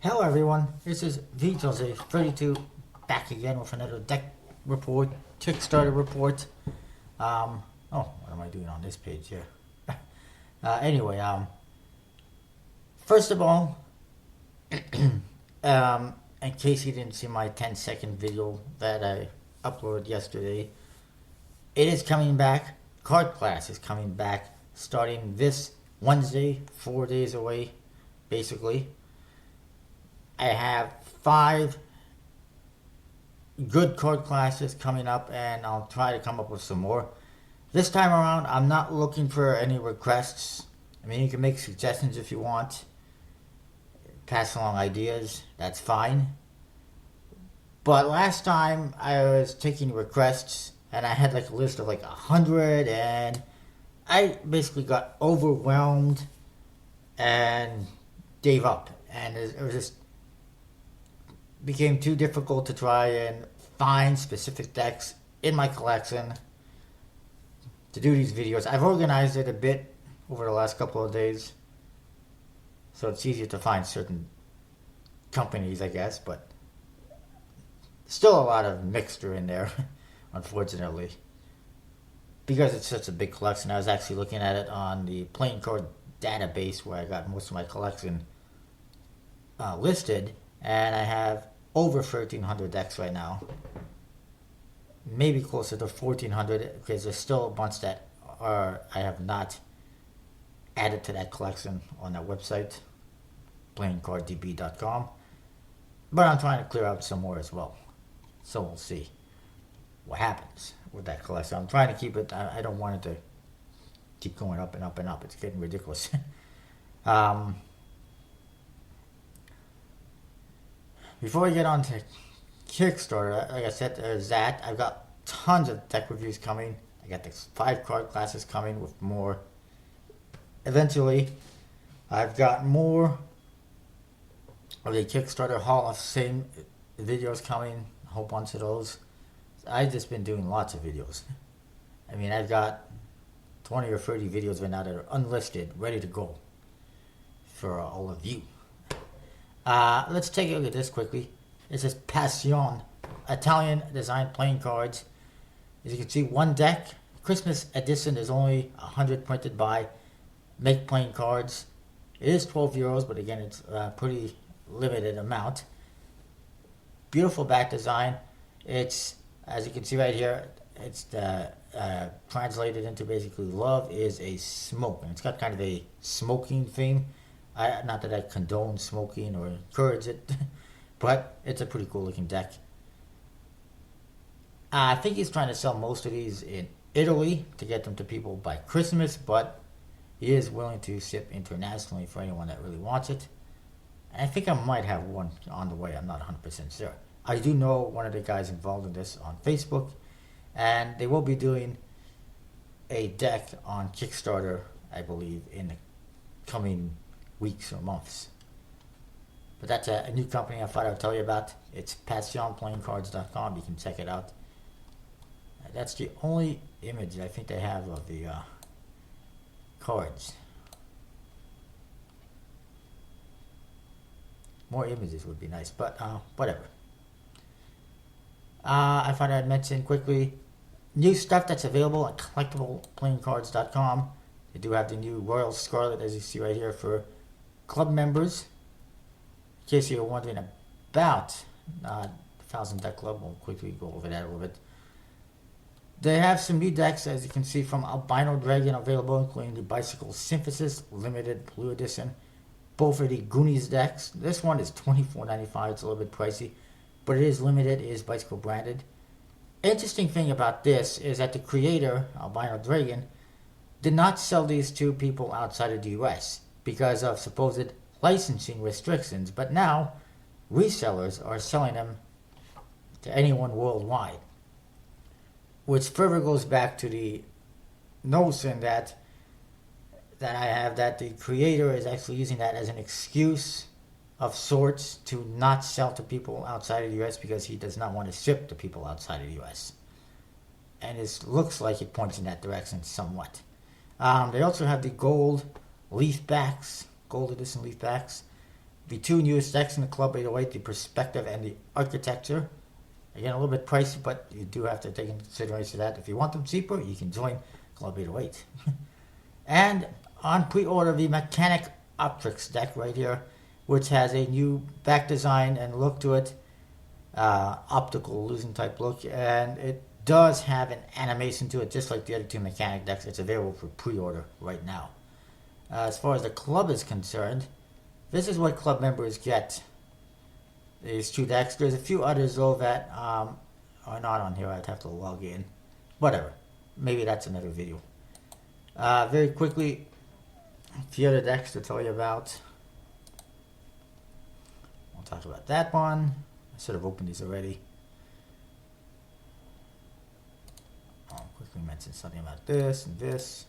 Hello everyone, this is VJose32 back again with another deck report, Kickstarter report. What am I doing on this page here? Anyway, first of all, in case you didn't see my 10-second video that I uploaded yesterday, it is coming back. Card class is coming back starting this Wednesday, 4 days away, basically. I have 5 good card classes coming up, and I'll try to come up with some more. This time around, I'm not looking for any requests. I mean, you can make suggestions if you want. Pass along ideas, that's fine. But last time, I was taking requests, and I had like a list of like 100, and I basically got overwhelmed and gave up. And it was just became too difficult to try and find specific decks in my collection to do these videos. I've organized it a bit over the last couple of days, so it's easier to find certain companies, I guess, but still a lot of mixture in there, unfortunately. Because it's such a big collection, I was actually looking at it on the playing card database where I got most of my collection listed, and I have over 1,300 decks right now. Maybe closer to 1,400 because there's still a bunch that I have not added to that collection on that website, playingcarddb.com. But I'm trying to clear out some more as well. So we'll see what happens with that collection. I'm trying to keep it, I don't want it to keep going up and up and up. It's getting ridiculous. Before we get on to Kickstarter, like I said, there's that. I've got tons of deck reviews coming. I got the 5 card classes coming with more. Eventually, I've got more of the Kickstarter Hall of Fame videos coming. A whole bunch of those. I've just been doing lots of videos. I mean, I've got 20 or 30 videos right now that are unlisted, ready to go for all of you. Let's take a look at this quickly. It says Passion, Italian design playing cards. As you can see, one deck, Christmas edition, is only 100 printed by Make Playing Cards. It is €12, but again, it's a pretty limited amount. Beautiful back design. It's, as you can see right here, it's translated into basically love is a smoke. And it's got kind of a smoking theme. Not that I condone smoking or encourage it, but it's a pretty cool looking deck. I think he's trying to sell most of these in Italy to get them to people by Christmas, but he is willing to ship internationally for anyone that really wants it. And I think I might have one on the way. I'm not 100% sure. I do know one of the guys involved in this on Facebook, and they will be doing a deck on Kickstarter, I believe, in the coming weeks or months. But that's a new company I thought I'd tell you about. It's passionplayingcards.com. You can check it out. That's the only image I think they have of the cards. More images would be nice, but whatever. I thought I'd mention quickly new stuff that's available at collectibleplayingcards.com. They do have the new Royal Scarlet, as you see right here, for club members. In case you're wondering about 1000 Deck Club, we'll quickly go over that a little bit. They have some new decks, as you can see, from Albino Dragon available, including the Bicycle Synthesis Limited Blue Edition. Both are the Goonies decks. This one is $24.95. It's a little bit pricey, but it is limited. It is Bicycle branded. Interesting thing about this is that the creator, Albino Dragon, did not sell these to people outside of the US because of supposed licensing restrictions, but now resellers are selling them to anyone worldwide, which further goes back to the notion that I have that the creator is actually using that as an excuse of sorts to not sell to people outside of the US because he does not want to ship to people outside of the US. And it looks like it points in that direction somewhat. They also have the gold leaf backs, gold edition leaf backs. The two newest decks in the Club 808, the Perspective and the Architecture. Again, a little bit pricey, but you do have to take into consideration that. If you want them cheaper, you can join Club 808. And on pre-order, the Mechanic Optrix deck right here, which has a new back design and look to it. Optical illusion type look, and it does have an animation to it, just like the other two Mechanic decks. It's available for pre-order right now. As far as the club is concerned, this is what club members get. These two decks. There's a few others though that are not on here. I'd have to log in. Whatever. Maybe that's another video. Very quickly, a few other decks to tell you about. We'll talk about that one. I should have opened these already. I'll quickly mention something about this and this.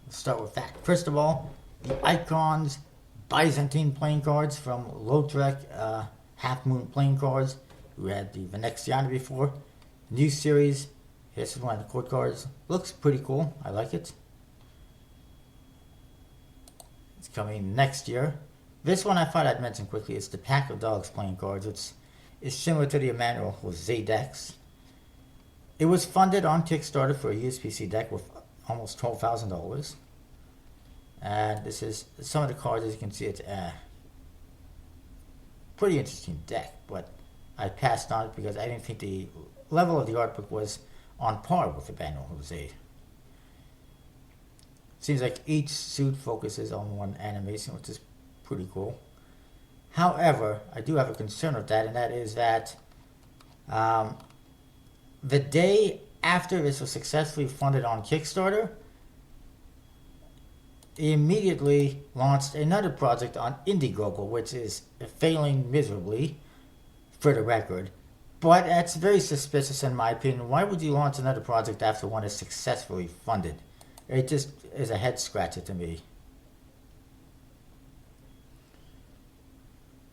Start with that. First of all, the Icons Byzantine playing cards from Lautrec Half Moon playing cards. We had the Venexiana before. New series. This is one of the court cards. Looks pretty cool. I like it. It's coming next year. This one I thought I'd mention quickly. It's the Pack of Dogs playing cards. It's similar to the Emmanuel Jose decks. It was funded on Kickstarter for a USPC deck with almost $12,000. And this is some of the cards. As you can see, it's a pretty interesting deck, but I passed on it because I didn't think the level of the art book was on par with Emmanuel Jose. Seems like each suit focuses on one animation, which is pretty cool. However, I do have a concern with that, and that is that the day after this was successfully funded on Kickstarter, he immediately launched another project on Indiegogo, which is failing miserably, for the record. But that's very suspicious in my opinion. Why would you launch another project after one is successfully funded? It just is a head scratcher to me.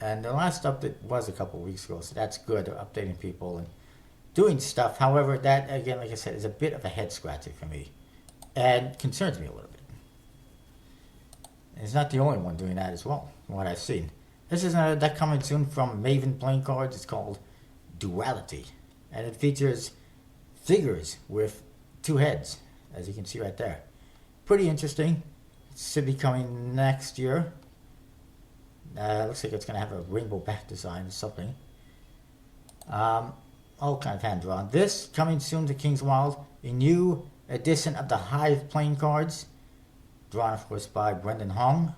And the last update was a couple weeks ago, so that's good, updating people and doing stuff. However, that, again, like I said, is a bit of a head scratcher for me and concerns me a little bit. It's not the only one doing that as well, from what I've seen. This is another deck coming soon from Maven playing cards. It's called Duality, and it features figures with two heads, as you can see right there. Pretty interesting. It should be coming next year. Looks like it's going to have a rainbow back design or something. All kind of hand drawn. This coming soon to King's Wild, a new edition of the Hive playing cards, drawn of course by Brendan Hong,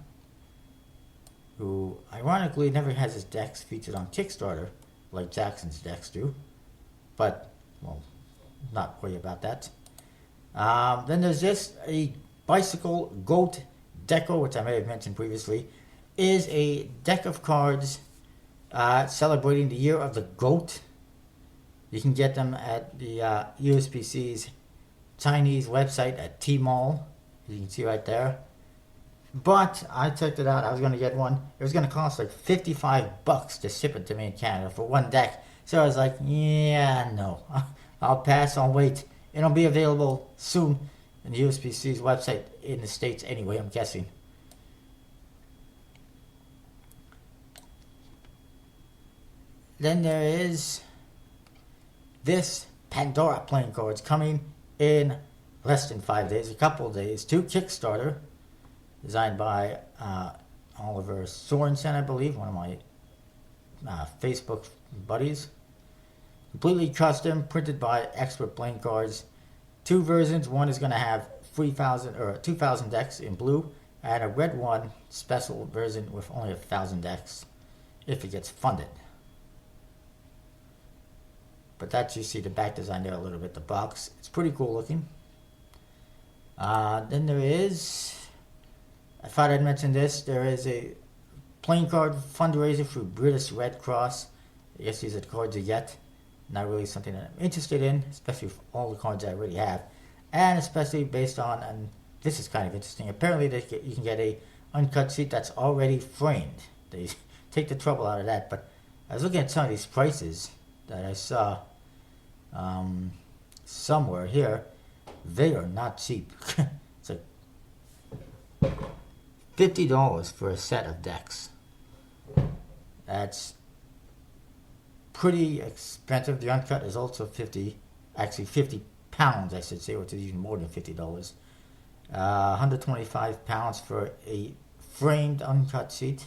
who ironically never has his decks featured on Kickstarter like Jackson's decks do, but well, not worry about that. Then there's this, a Bicycle Goat Deco, which I may have mentioned previously, is a deck of cards celebrating the year of the goat. You can get them at the USPC's Chinese website at Tmall. You can see right there. But I checked it out. I was going to get one. It was going to cost like $55 to ship it to me in Canada for one deck. So I was like, yeah, no. I'll pass. I'll wait. It'll be available soon in the USPC's website in the States anyway, I'm guessing. Then there is this Pandora playing cards coming in less than 5 days, a couple of days, to Kickstarter, designed by Oliver Sorensen, I believe, one of my Facebook buddies. Completely custom, printed by Expert Playing Cards. Two versions. One is going to have 3,000 or 2,000 decks in blue, and a red one, special version with only 1,000 decks, if it gets funded. But that's, you see the back design there a little bit, the box. It's pretty cool looking. Then there is, I thought I'd mention this, there is a playing card fundraiser for British Red Cross. I guess these are the cards you get. Not really something that I'm interested in, especially for all the cards I already have. And especially based on, and this is kind of interesting, apparently you can get a uncut sheet that's already framed. They take the trouble out of that, but I was looking at some of these prices that I saw somewhere here. They are not cheap. It's like $50 for a set of decks. That's pretty expensive. The uncut is also 50 pounds, I should say, which is even more than $50. 125 pounds for a framed uncut sheet.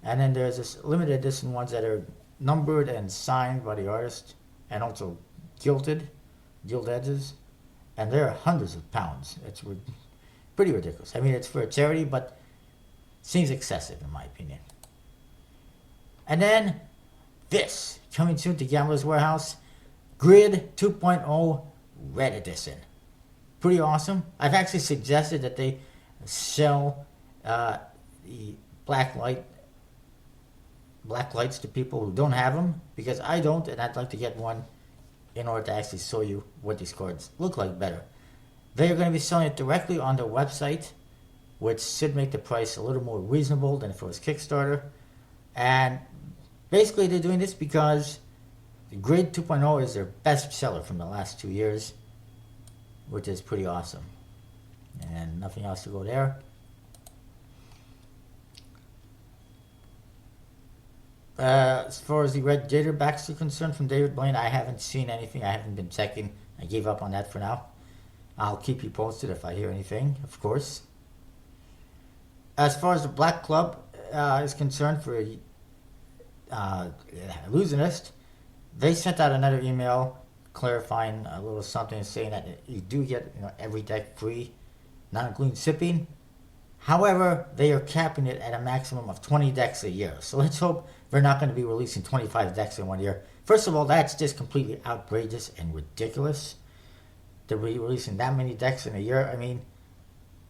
And then there's this limited edition ones that are numbered and signed by the artist, and also gilt edges, and they're hundreds of pounds. It's pretty ridiculous. I mean, it's for a charity, but seems excessive in my opinion. And then this, coming soon to Gambler's Warehouse, Grid 2.0 Red Edition. Pretty awesome. I've actually suggested that they sell the black lights to people who don't have them, because I don't, and I'd like to get one in order to actually show you what these cards look like better. They're going to be selling it directly on their website, which should make the price a little more reasonable than if it was Kickstarter. And basically they're doing this because the Grid 2.0 is their best seller from the last 2 years, which is pretty awesome. And nothing else to go there. As far as the Red Gator backs are concerned from David Blaine, I haven't seen anything. I haven't been checking. I gave up on that for now. I'll keep you posted if I hear anything, of course. As far as the Black Club is concerned for Illusionist, they sent out another email clarifying a little something, saying that you do get every deck free, not including shipping. However, they are capping it at a maximum of 20 decks a year. So let's hope they're not going to be releasing 25 decks in 1 year. First of all, that's just completely outrageous and ridiculous to be releasing that many decks in a year. I mean,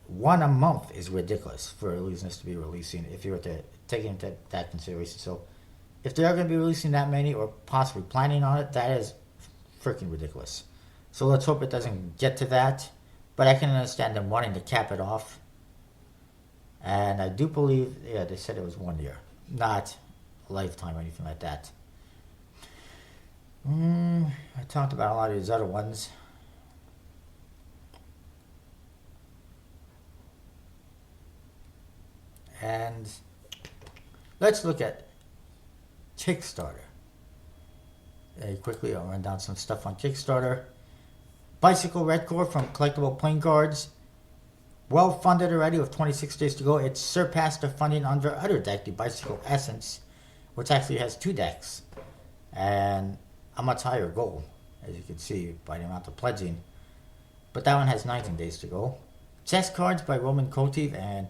one a month is ridiculous for Illusionists to be releasing if you were to take into that consideration. So if they are going to be releasing that many, or possibly planning on it, that is freaking ridiculous. So let's hope it doesn't get to that. But I can understand them wanting to cap it off. And I do believe, yeah, they said it was 1 year, not a lifetime or anything like that. I talked about a lot of these other ones. And let's look at Kickstarter. Quickly, I'll run down some stuff on Kickstarter. Bicycle Red Core from Collectible Playing Cards. Well funded already with 26 days to go. It surpassed the funding on their other deck, the Bicycle Essence, which actually has 2 decks and a much higher goal, as you can see by the amount of pledging. But that one has 19 days to go. Chess Cards by Roman Kotiv and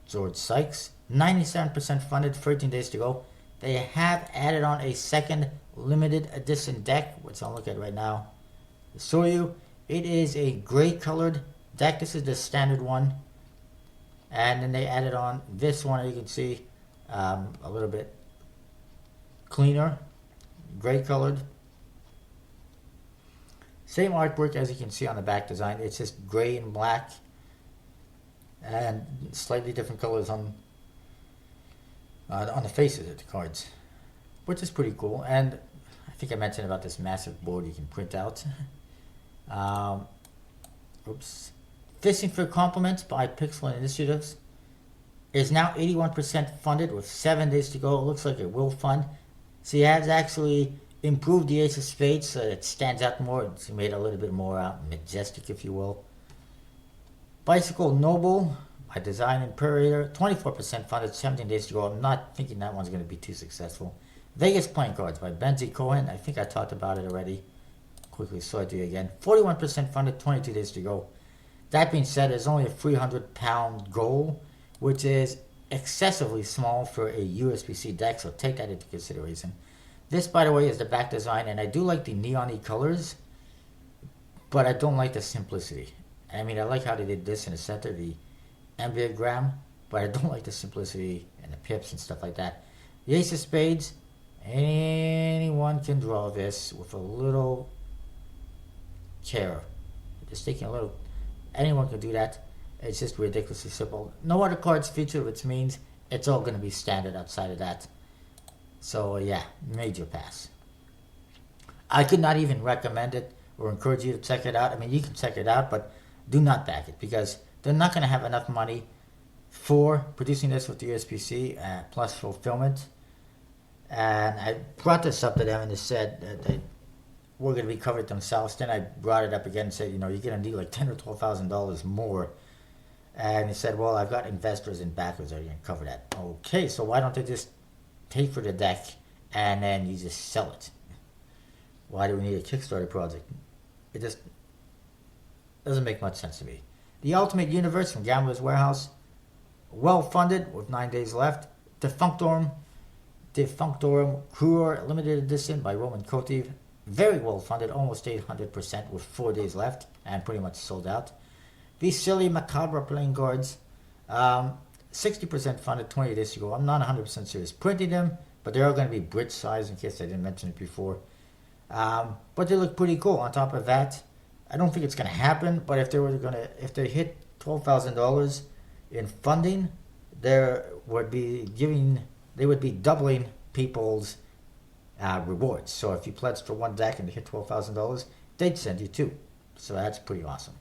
George Sykes, 97% funded, 13 days to go. They have added on a second limited edition deck, which I'll look at right now to show you. It is a gray colored deck. This is the standard one, and then they added on this one. You can see a little bit cleaner, gray colored. Same artwork as you can see on the back design. It's just gray and black, and slightly different colors on the faces of the cards, which is pretty cool. And I think I mentioned about this massive board you can print out. Oops. Fishing for Compliments by Pixel Initiatives is now 81% funded with 7 days to go. It looks like it will fund. So he has actually improved the Ace of Spades so that it stands out more. It's made it a little bit more majestic, if you will. Bicycle Noble by Design Imperator, 24% funded, 17 days to go. I'm not thinking that one's going to be too successful. Vegas Playing Cards by Benji Cohen. I think I talked about it already. Quickly show it to you again. 41% funded, 22 days to go. That being said, there's only a 300-pound goal, which is excessively small for a USB-C deck, so take that into consideration. This, by the way, is the back design, and I do like the neon-y colors, but I don't like the simplicity. I mean, I like how they did this in the center, the ambiogram, but I don't like the simplicity and the pips and stuff like that. The ace of spades, anyone can draw this with a little care. Just taking a little, anyone can do that. It's just ridiculously simple. No other cards feature, which means it's all going to be standard outside of that. So yeah, major pass. I could not even recommend it or encourage you to check it out. I mean, you can check it out, but do not back it because they're not going to have enough money for producing this with the USPC plus fulfillment. And I brought this up to them and they said that they were going to be covered themselves. Then I brought it up again and said, you're going to need like $10,000 or $12,000 more. And he said, well, I've got investors and backers that are going to cover that. Okay, so why don't they just pay for the deck and then you just sell it? Why do we need a Kickstarter project? It just doesn't make much sense to me. The Ultimate Universe from Gambler's Warehouse, well funded with 9 days left. Defunctorum Cruor Limited Edition by Roman Kotiv, very well funded, almost 800% with 4 days left and pretty much sold out. The Silly Macabre playing cards, 60% funded 20 days ago. I'm not 100% serious printing them, but they are going to be Brit size in case I didn't mention it before. But they look pretty cool. On top of that, I don't think it's going to happen, but if they hit $12,000 in funding, they would be doubling people's rewards. So if you pledged for one deck and they hit $12,000, they'd send you two. So that's pretty awesome.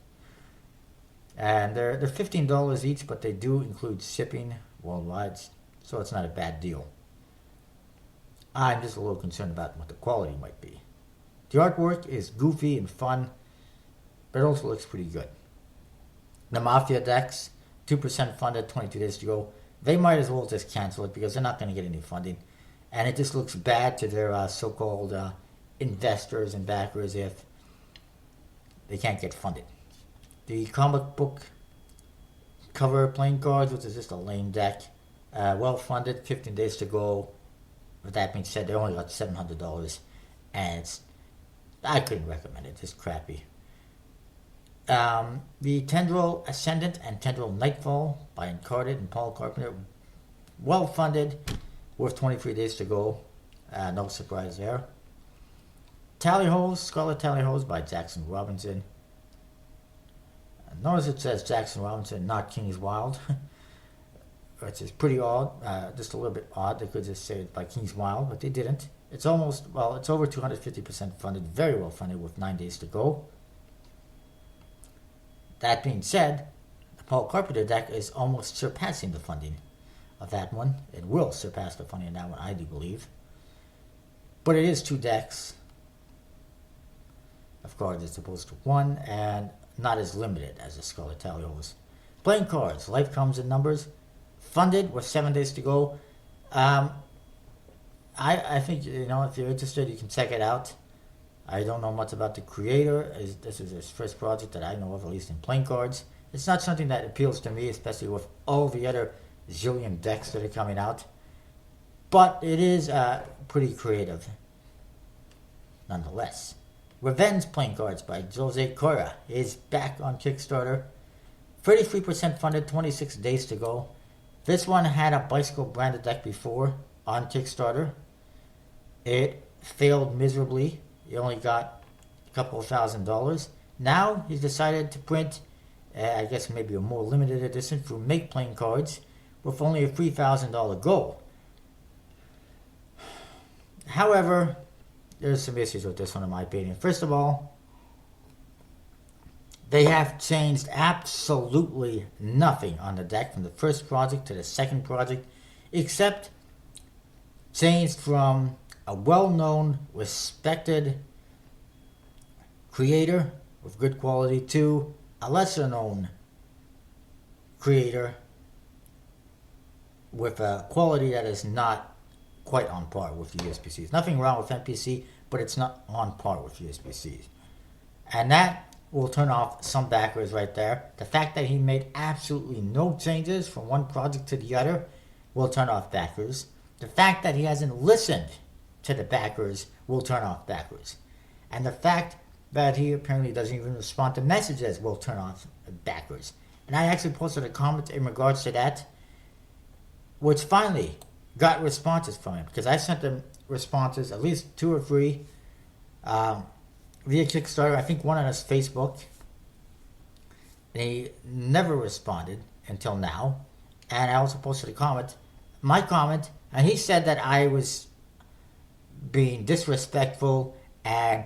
And they're $15 each, but they do include shipping worldwide, so it's not a bad deal. I'm just a little concerned about what the quality might be. The artwork is goofy and fun, but it also looks pretty good. The Mafia decks, 2% funded, 22 days to go. They might as well just cancel it because they're not going to get any funding. And it just looks bad to their so-called investors and backers if they can't get funded. The comic book cover playing cards, which is just a lame deck, well funded, 15 days to go. With that being said, they only got $700, and I couldn't recommend it. It's crappy. The Tendril Ascendant and Tendril Nightfall by Incarnate and Paul Carpenter, well funded, with 23 days to go. No surprise there. Tallyhoes, Scarlet Tallyhoes by Jackson Robinson. Notice it says Jackson Robinson, not King's Wild, which is pretty odd, just a little bit odd. They could just say it by King's Wild, but they didn't. It's over 250% funded, very well funded with 9 days to go. That being said, the Paul Carpenter deck is almost surpassing the funding of that one. It will surpass the funding of that one, I do believe. But it is 2 decks of cards as opposed to 1, and not as limited as the Scarlet Tallyhoes. Playing cards, Life Comes in Numbers, funded with 7 days to go. I think, if you're interested, you can check it out. I don't know much about the creator. This is his first project that I know of, at least in playing cards. It's not something that appeals to me, especially with all the other zillion decks that are coming out. But it is pretty creative, nonetheless. Revenge Playing Cards by Jose Cora is back on Kickstarter. 33% funded, 26 days to go. This one had a bicycle branded deck before on Kickstarter. It failed miserably. He only got a couple of $1,000. Now he's decided to print, I guess maybe a more limited edition for Make Playing Cards with only a $3,000 goal. However, there's some issues with this one in my opinion. First of all, they have changed absolutely nothing on the deck from the first project to the second project, except changed from a well-known, respected creator with good quality to a lesser-known creator with a quality that is not quite on par with the USPCs. Nothing wrong with NPC, but it's not on par with USPCs. And that will turn off some backers right there. The fact that he made absolutely no changes from one project to the other will turn off backers. The fact that he hasn't listened to the backers will turn off backers. And the fact that he apparently doesn't even respond to messages will turn off backers. And I actually posted a comment in regards to that. which finally got responses from him, because I sent him responses, at least 2 or 3, via Kickstarter. I think one on his Facebook, and he never responded until now. And I also posted my comment, and he said that I was being disrespectful, and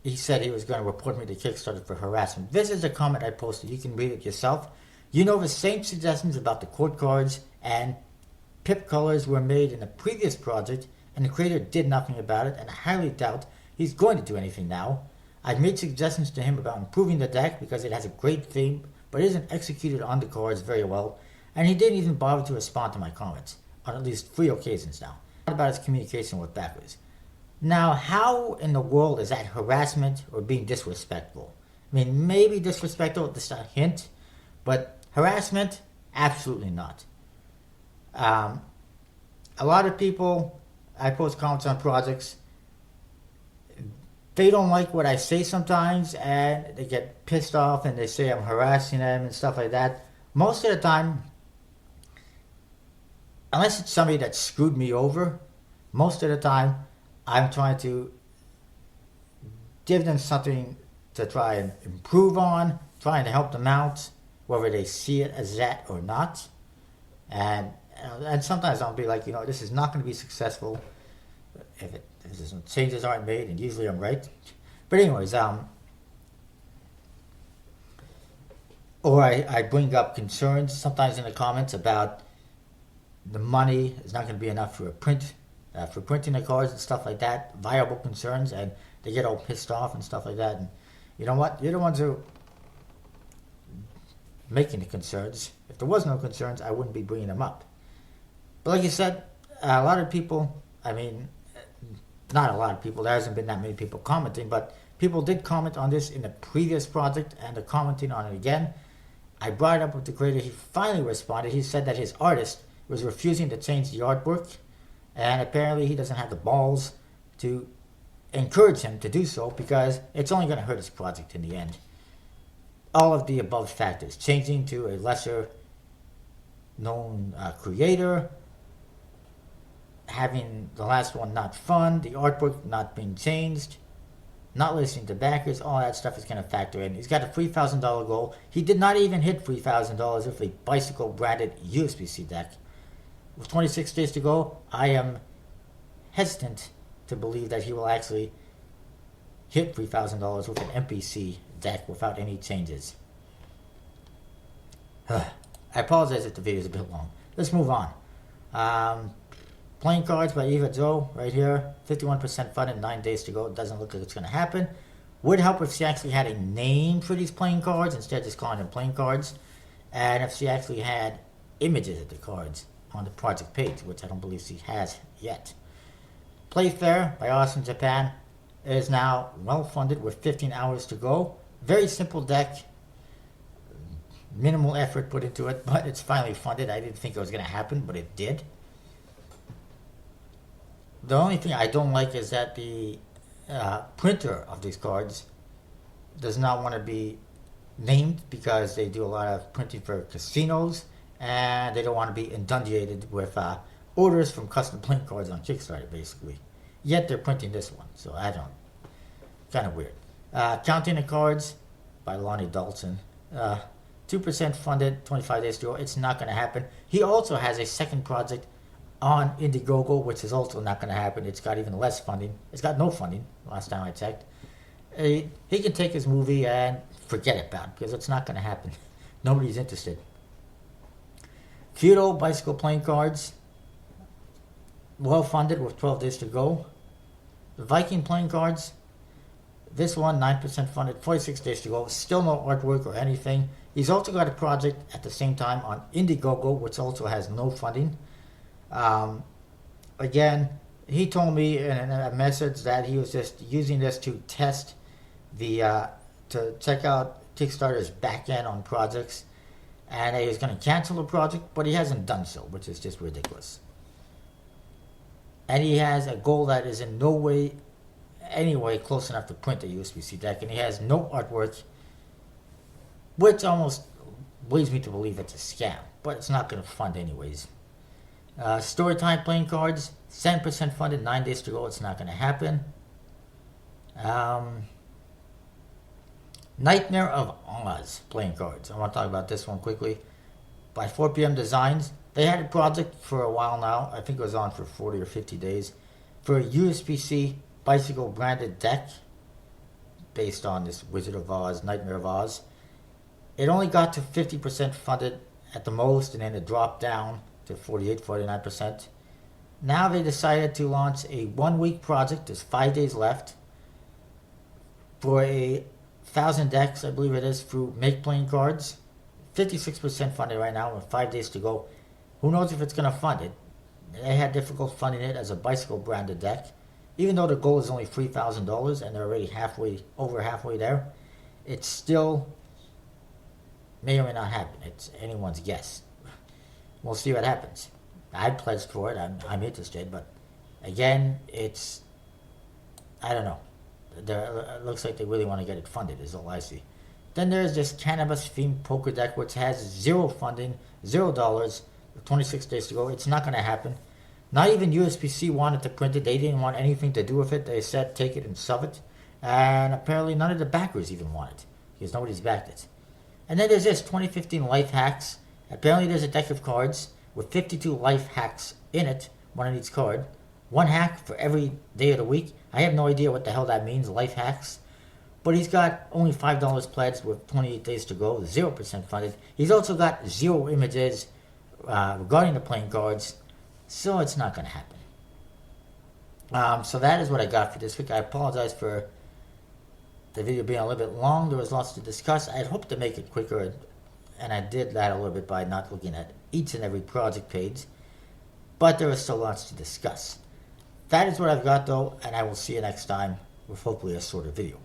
he said he was going to report me to Kickstarter for harassment. This is a comment I posted. You can read it yourself. You know, the same suggestions about the chord cards and pip colors were made in the previous project, and the creator did nothing about it, and I highly doubt he's going to do anything now. I've made suggestions to him about improving the deck because it has a great theme, but isn't executed on the cards very well, and he didn't even bother to respond to my comments on at least 3 occasions now. What about his communication with backers? Now, how in the world is that harassment or being disrespectful? I mean, maybe disrespectful, just a hint, but harassment? Absolutely not. A lot of people, I post comments on projects, they don't like what I say sometimes, and they get pissed off and they say I'm harassing them and stuff like that. Most of the time, unless it's somebody that screwed me over, most of the time I'm trying to give them something to try and improve on, trying to help them out, whether they see it as that or not. And sometimes I'll be like, this is not going to be successful if some changes aren't made, and usually I'm right. But anyways, or I bring up concerns sometimes in the comments about the money is not going to be enough for for printing the cards and stuff like that, viable concerns, and they get all pissed off and stuff like that. And you know what? You're the ones who are making the concerns. If there was no concerns, I wouldn't be bringing them up. But like you said, a lot of people, not a lot of people, there hasn't been that many people commenting, but people did comment on this in the previous project, and they're commenting on it again. I brought it up with the creator. He finally responded. He said that his artist was refusing to change the artwork, and apparently he doesn't have the balls to encourage him to do so, because it's only going to hurt his project in the end. All of the above factors, changing to a lesser known creator, having the last one not fun, the artwork not being changed, not listening to backers, all that stuff is going to factor in. He's got a $3,000 goal. He did not even hit $3,000 with a bicycle branded USB-C deck. With 26 days to go, I am hesitant to believe that he will actually hit $3,000 with an MPC deck without any changes. I apologize if the video is a bit long. Let's move on. Playing Cards by Eva Joe, right here. 51% funded, 9 days to go. It doesn't look like it's going to happen. Would help if she actually had a name for these playing cards instead of just calling them playing cards. And if she actually had images of the cards on the project page, which I don't believe she has yet. Playfair by Austin Japan is now well funded with 15 hours to go. Very simple deck. Minimal effort put into it, but it's finally funded. I didn't think it was going to happen, but it did. The only thing I don't like is that the printer of these cards does not want to be named, because they do a lot of printing for casinos, and they don't want to be inundated with orders from custom playing cards on Kickstarter, basically. Yet they're printing this one, so I don't. Kind of weird. Counting the Cards by Lonnie Dalton. 2% funded, 25 days to go. It's not going to happen. He also has a second project on Indiegogo, which is also not going to happen. It's got even less funding. It's got no funding, last time I checked. He can take his movie and forget about it, because it's not going to happen. Nobody's interested. Kyoto Bicycle Playing Cards, well funded with 12 days to go. The Viking Playing Cards, this one 9% funded, 46 days to go. Still no artwork or anything. He's also got a project at the same time on Indiegogo, which also has no funding. Again, he told me in a message that he was just using this to test to check out Kickstarter's back end on projects, and he was going to cancel the project, but he hasn't done so, which is just ridiculous. And he has a goal that is in no way, anyway, close enough to print a USB-C deck, and he has no artwork, which almost leads me to believe it's a scam, but it's not going to fund anyways. Storytime playing cards, 7% funded, 9 days to go. It's not going to happen. Nightmare of Oz playing cards. I want to talk about this one quickly. By 4 p.m. Designs, they had a project for a while now. I think it was on for 40 or 50 days. For a USPC bicycle branded deck based on this Wizard of Oz, Nightmare of Oz. It only got to 50% funded at the most, and then it dropped down to 48, 49%. Now they decided to launch a 1-week project. There's 5 days left for a 1,000 decks, I believe it is, through Make Playing Cards. 56% funded right now with 5 days to go. Who knows if it's going to fund it? They had difficulty funding it as a bicycle branded deck. Even though the goal is only $3,000 and they're already over halfway there, it still may or may not happen. It's anyone's guess. We'll see what happens. I pledged for it. I'm interested, but again, I don't know. It looks like they really want to get it funded, is all I see. Then there's this cannabis-themed poker deck, which has zero funding, $0, 26 days to go. It's not going to happen. Not even USPC wanted to print it. They didn't want anything to do with it. They said take it and shove it. And apparently none of the backers even want it, because nobody's backed it. And then there's this 2015 Life Hacks. Apparently there's a deck of cards with 52 life hacks in it, one on each card. One hack for every day of the week. I have no idea what the hell that means, life hacks. But he's got only $5 pledged with 28 days to go, 0% funded. He's also got 0 images regarding the playing cards, so it's not going to happen. So that is what I got for this week. I apologize for the video being a little bit long. There was lots to discuss. I had hoped to make it quicker, and I did that a little bit by not looking at each and every project page. But there was still lots to discuss. That is what I've got, though, and I will see you next time with hopefully a shorter video.